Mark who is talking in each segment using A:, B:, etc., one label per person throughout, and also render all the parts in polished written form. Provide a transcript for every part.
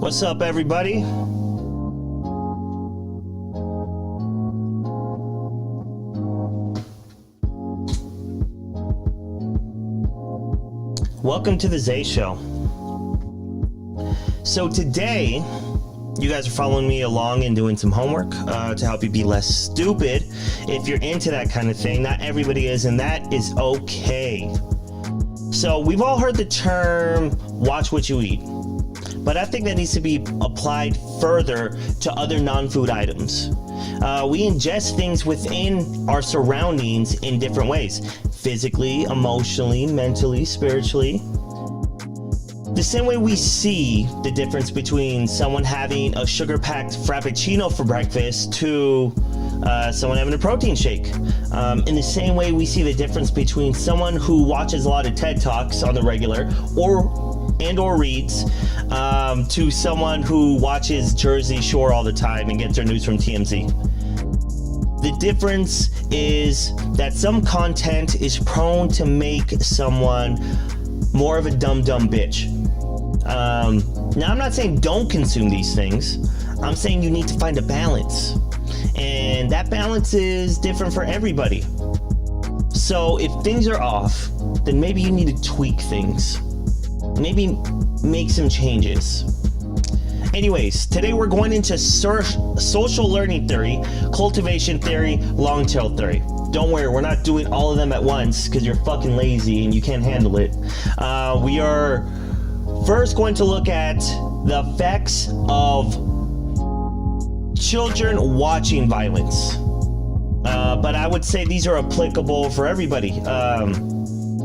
A: What's up, everybody? Welcome to the Zay Show. So today, you guys are following me along and doing some homework to help you be less stupid. If you're into that kind of thing, not everybody is, and that is okay. So we've all heard the term, watch what you eat. But I think that needs to be applied further to other non-food items. We ingest things within our surroundings in different ways. Physically, emotionally, mentally, spiritually. The same way we see the difference between someone having a sugar-packed Frappuccino for breakfast to someone having a protein shake. In the same way we see the difference between someone who watches a lot of TED Talks on the regular or reads to someone who watches Jersey Shore all the time and gets their news from TMZ. The difference is that some content is prone to make someone more of a dumb bitch. Now, I'm not saying don't consume these things. I'm saying you need to find a balance. And that balance is different for everybody. So if things are off, then maybe you need to tweak things. Maybe make some changes. Anyways, today we're going into social learning theory, cultivation theory, long tail theory. Don't worry, we're not doing all of them at once because you're fucking lazy and you can't handle it. We are first going to look at the effects of children watching violence. But I would say these are applicable for everybody.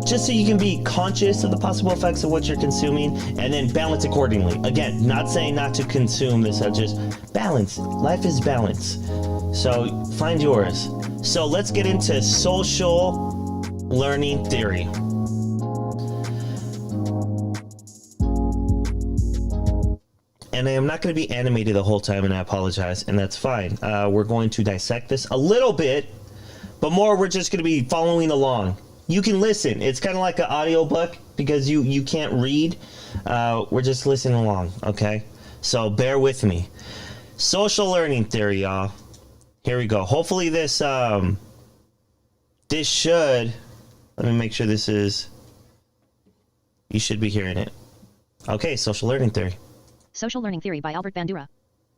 A: Just so you can be conscious of the possible effects of what you're consuming and then balance accordingly. Again, not saying not to consume this, just balance. Life is balance. So find yours. So let's get into social learning theory. And I am not going to be animated the whole time, and I apologize, and that's fine. We're going to dissect this a little bit, but more we're just going to be following along. You can listen. It's kind of like an audiobook because you can't read. We're just listening along, okay? So bear with me. Social learning theory, y'all. Here we go. Hopefully this should, let me make sure this is, you should be hearing it. Okay, social learning theory.
B: Social Learning Theory by Albert Bandura.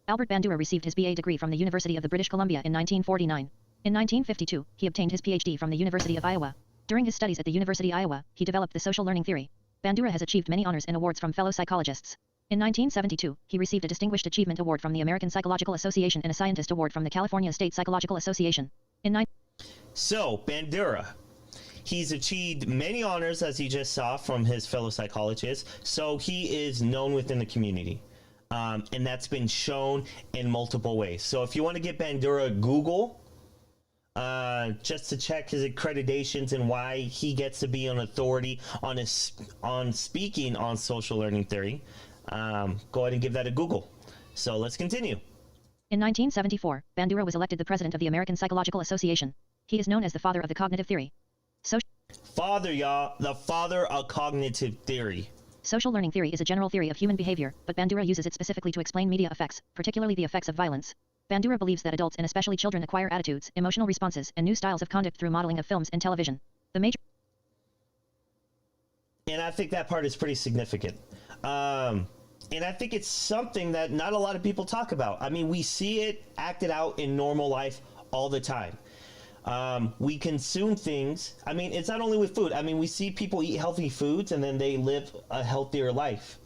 B: Albert Bandura received his BA degree from the University of the British Columbia in 1949. In 1952, he obtained his PhD from the University of Iowa. During his studies at the University of Iowa, he developed the social learning theory. Bandura has achieved many honors and awards from fellow psychologists. In 1972, he received a Distinguished Achievement Award from the American Psychological Association and a Scientist Award from the California State Psychological Association.
A: So, Bandura. He's achieved many honors, as you just saw, from his fellow psychologists. So he is known within the community. And that's been shown in multiple ways. So if you want to get Bandura, Google, just to check his accreditations and why he gets to be an authority on speaking on social learning theory. Go ahead and give that a Google. So let's continue.
B: In 1974, Bandura was elected the president of the American Psychological Association. He is known as the father of the cognitive theory.
A: Father, y'all, the father of cognitive theory.
B: Social learning theory is a general theory of human behavior, but Bandura uses it specifically to explain media effects, particularly the effects of violence. Bandura believes that adults and especially children acquire attitudes, emotional responses, and new styles of conduct through modeling of films and television. And
A: I think that part is pretty significant. And I think it's something that not a lot of people talk about. I mean, we see it acted out in normal life all the time. We consume things. I mean, it's not only with food. I mean, we see people eat healthy foods and then they live a healthier life.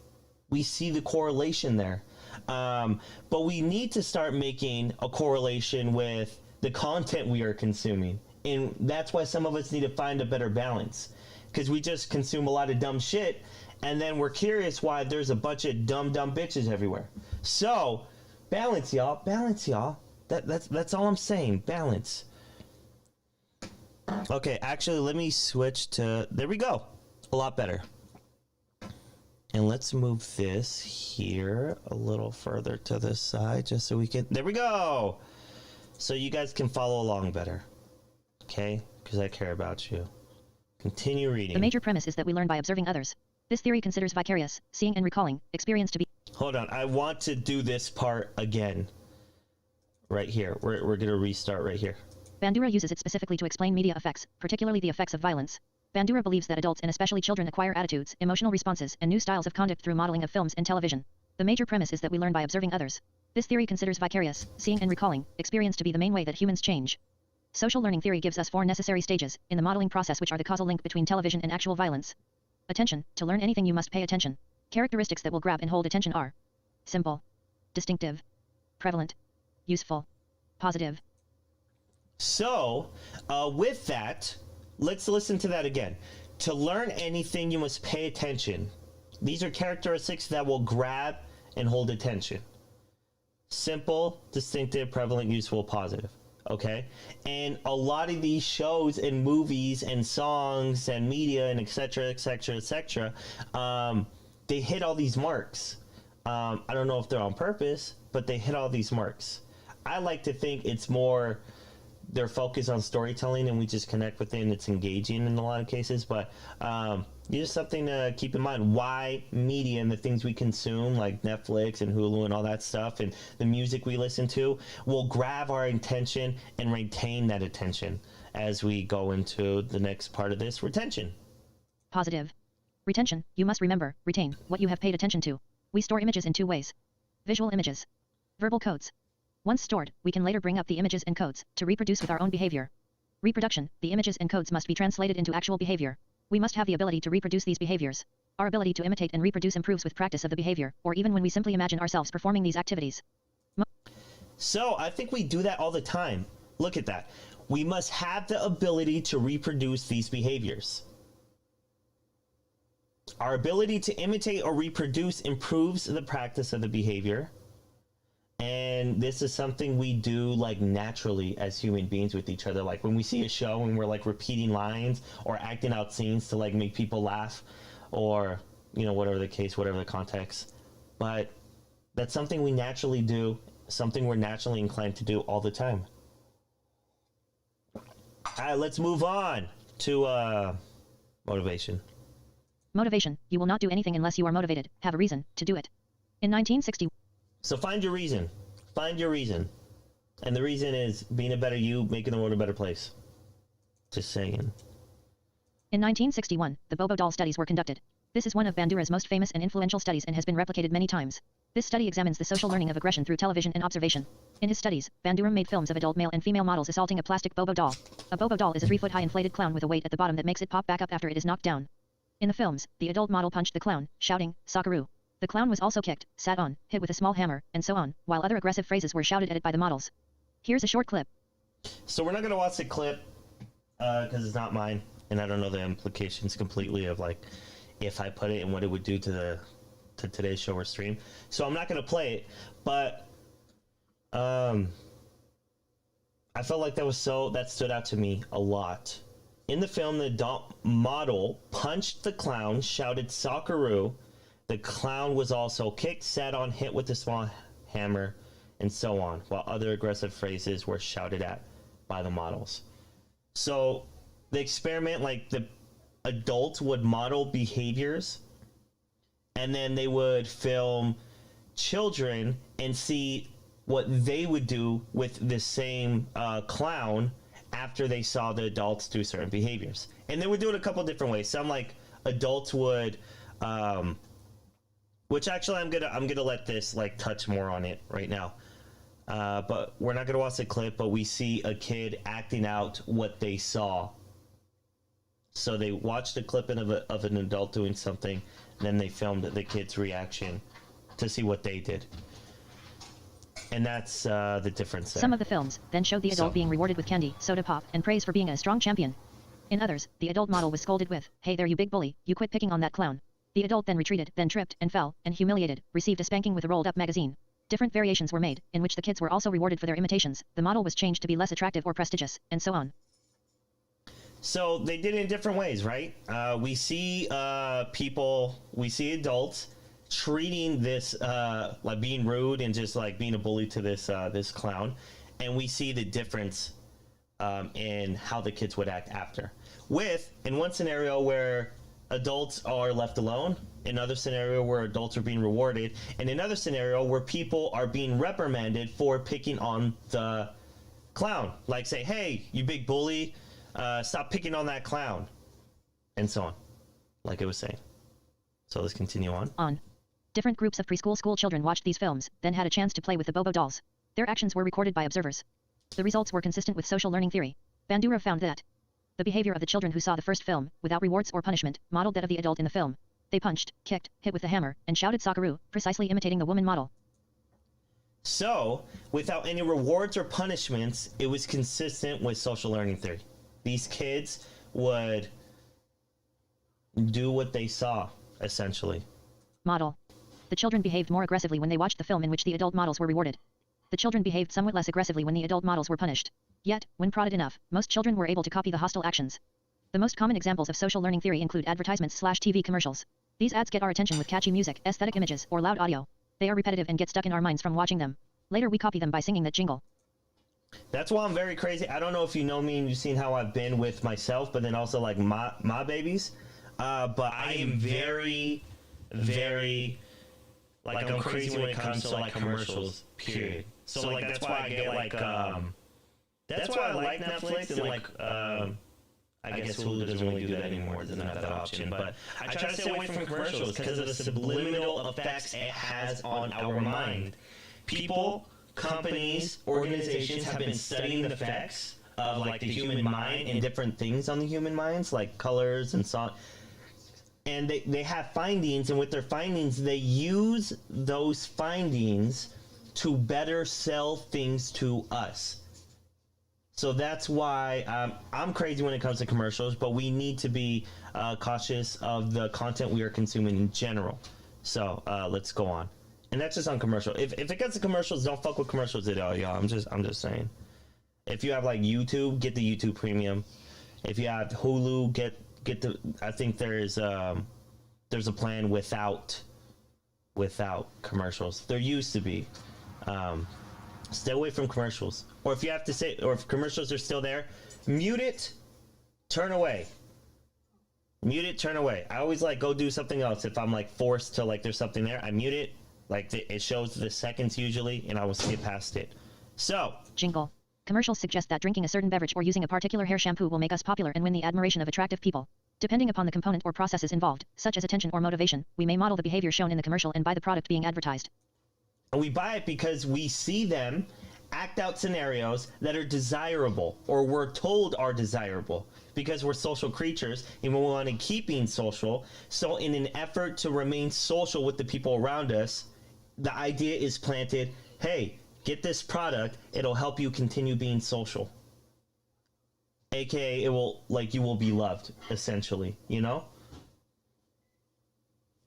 A: We see the correlation there. But we need to start making a correlation with the content we are consuming. And that's why some of us need to find a better balance. Because we just consume a lot of dumb shit. And then we're curious why there's a bunch of dumb bitches everywhere. So, balance, y'all. Balance, y'all. That's all I'm saying. Balance. Okay, actually, let me switch to... There we go. A lot better. And let's move this here a little further to this side just so we can... There we go! So you guys can follow along better. Okay? Because I care about you. Continue reading.
B: The major premise is that we learn by observing others. This theory considers vicarious, seeing and recalling, experience to be.
A: Hold on, I want to do this part again. Right here. We're going to restart right here.
B: Bandura uses it specifically to explain media effects, particularly the effects of violence. Bandura believes that adults and especially children acquire attitudes, emotional responses, and new styles of conduct through modeling of films and television. The major premise is that we learn by observing others. This theory considers vicarious, seeing and recalling, experience to be the main way that humans change. Social learning theory gives us 4 necessary stages in the modeling process, which are the causal link between television and actual violence. Attention. To learn anything you must pay attention. Characteristics that will grab and hold attention are simple, distinctive, prevalent, useful, positive.
A: So, with that, let's listen to that again. To learn anything, you must pay attention. These are characteristics that will grab and hold attention. Simple, distinctive, prevalent, useful, positive. Okay? And a lot of these shows and movies and songs and media and etc., etc., etc., they hit all these marks. I don't know if they're on purpose, but they hit all these marks. I like to think it's more their focus on storytelling and we just connect with it and it's engaging in a lot of cases. But just something to keep in mind. Why media and the things we consume like Netflix and Hulu and all that stuff and the music we listen to will grab our attention and retain that attention as we go into the next part of this, retention.
B: Positive. Retention. You must remember, retain, what you have paid attention to. We store images in 2 ways. Visual images. Verbal codes. Once stored, we can later bring up the images and codes to reproduce with our own behavior. Reproduction. The images and codes must be translated into actual behavior. We must have the ability to reproduce these behaviors. Our ability to imitate and reproduce improves with practice of the behavior, or even when we simply imagine ourselves performing these activities.
A: So I think we do that all the time. Look at that. We must have the ability to reproduce these behaviors. Our ability to imitate or reproduce improves the practice of the behavior. And this is something we do like naturally as human beings with each other. Like when we see a show and we're like repeating lines or acting out scenes to like make people laugh or, you know, whatever the case, whatever the context. But that's something we naturally do, something we're naturally inclined to do all the time. All right, let's move on to motivation.
B: Motivation. You will not do anything unless you are motivated, have a reason, to do it. In 1960.
A: So find your reason. Find your reason. And the reason is being a better you, making the world a better place. Just saying.
B: In 1961, the Bobo doll studies were conducted. This is one of Bandura's most famous and influential studies and has been replicated many times. This study examines the social learning of aggression through television and observation. In his studies, Bandura made films of adult male and female models assaulting a plastic Bobo doll. A Bobo doll is a 3-foot-high inflated clown with a weight at the bottom that makes it pop back up after it is knocked down. In the films, the adult model punched the clown, shouting, "Sockaroo." The clown was also kicked, sat on, hit with a small hammer, and so on, while other aggressive phrases were shouted at it by the models. Here's a short clip.
A: So we're not going to watch the clip because it's not mine, and I don't know the implications completely of like if I put it and what it would do to today's show or stream. So I'm not going to play it, but I felt like that stood out to me a lot. In the film, the adult model punched the clown, shouted "Sockaroo." The clown was also kicked, sat on, hit with a small hammer, and so on, while other aggressive phrases were shouted at by the models. So the experiment, like the adults would model behaviors, and then they would film children and see what they would do with the same clown after they saw the adults do certain behaviors. And they would do it a couple different ways. Some like adults would which actually I'm gonna let this like touch more on it right now. But we're not gonna watch the clip, but we see a kid acting out what they saw. So they watched a clip of an adult doing something, then they filmed the kid's reaction to see what they did. And that's the difference there.
B: Some of the films then showed the adult being rewarded with candy, soda pop, and praise for being a strong champion. In others, the adult model was scolded with, "Hey there you big bully, you quit picking on that clown." The adult then retreated, then tripped, and fell, and humiliated, received a spanking with a rolled-up magazine. Different variations were made, in which the kids were also rewarded for their imitations, the model was changed to be less attractive or prestigious, and so on.
A: So they did it in different ways, right? We see we see adults treating this like being rude and just like being a bully to this clown, and we see the difference in how the kids would act after. In one scenario where adults are left alone. Another scenario where adults are being rewarded. And another scenario where people are being reprimanded for picking on the clown. Like say, hey, you big bully, stop picking on that clown. And so on, like I was saying. So let's continue on.
B: Different groups of preschool school children watched these films, then had a chance to play with the Bobo dolls. Their actions were recorded by observers. The results were consistent with social learning theory. Bandura found that the behavior of the children who saw the first film, without rewards or punishment, modeled that of the adult in the film. They punched, kicked, hit with the hammer, and shouted Sakaru, precisely imitating the woman model.
A: So, without any rewards or punishments, it was consistent with social learning theory. These kids would do what they saw, essentially.
B: Model. The children behaved more aggressively when they watched the film in which the adult models were rewarded. The children behaved somewhat less aggressively when the adult models were punished. Yet, when prodded enough, most children were able to copy the hostile actions. The most common examples of social learning theory include advertisements/TV commercials. These ads get our attention with catchy music, aesthetic images, or loud audio. They are repetitive and get stuck in our minds from watching them. Later we copy them by singing that jingle.
A: That's why I'm very crazy. I don't know if you know me and you've seen how I've been with myself, but then also like my babies. But I am very, like I'm crazy when it comes to like commercials, period. So like that's why I get like, that's why I like Netflix and like, I guess Hulu doesn't really do that anymore. It doesn't have that option. But I try to stay away from commercials because of the subliminal effects it has on our mind. People, companies, organizations have been studying the effects of like the human mind and different things on the human minds, like colors and so on. And they have findings, and with their findings, they use those findings to better sell things to us. So that's why I'm crazy when it comes to commercials, but we need to be cautious of the content we are consuming in general. So let's go on. And that's just on commercial. If it gets to commercials, don't fuck with commercials at all, y'all. I'm just saying. If you have like YouTube, get the YouTube Premium. If you have Hulu, get the. I think there's a plan without commercials. There used to be. Stay away from commercials. Or if you have to say, or if commercials are still there, mute it, turn away. Mute it, turn away. I always like go do something else. If I'm like forced to like there's something there, I mute it. Like it shows the seconds usually, and I will skip past it. So
B: Jingle. Commercials suggest that drinking a certain beverage or using a particular hair shampoo will make us popular and win the admiration of attractive people. Depending upon the component or processes involved, such as attention or motivation, we may model the behavior shown in the commercial and buy the product being advertised.
A: And we buy it because we see them act out scenarios that are desirable, or we're told are desirable, because we're social creatures and we want to keep being social. So in an effort to remain social with the people around us, the idea is planted, hey, get this product, it'll help you continue being social. AKA, it will, like, you will be loved, essentially, you know?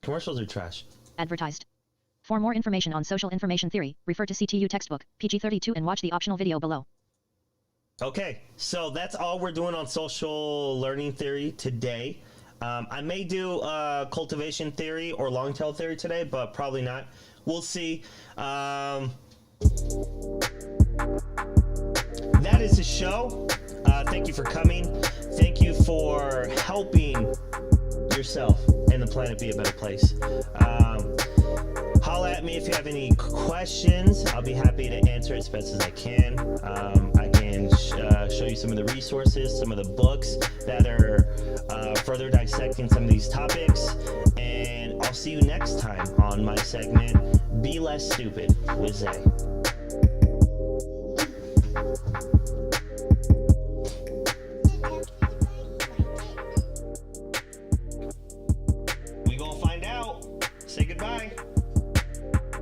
A: Commercials are trash.
B: Advertised. For more information on social information theory, refer to CTU textbook, PG-32, and watch the optional video below.
A: Okay, so that's all we're doing on social learning theory today. I may do cultivation theory or long tail theory today, but probably not. We'll see. That is the show. Thank you for coming. Thank you for helping yourself and the planet be a better place. Holla at me if you have any questions. I'll be happy to answer as best as I can. I can show you some of the resources, some of the books that are further dissecting some of these topics. And I'll see you next time on my segment, Be Less Stupid with Zay.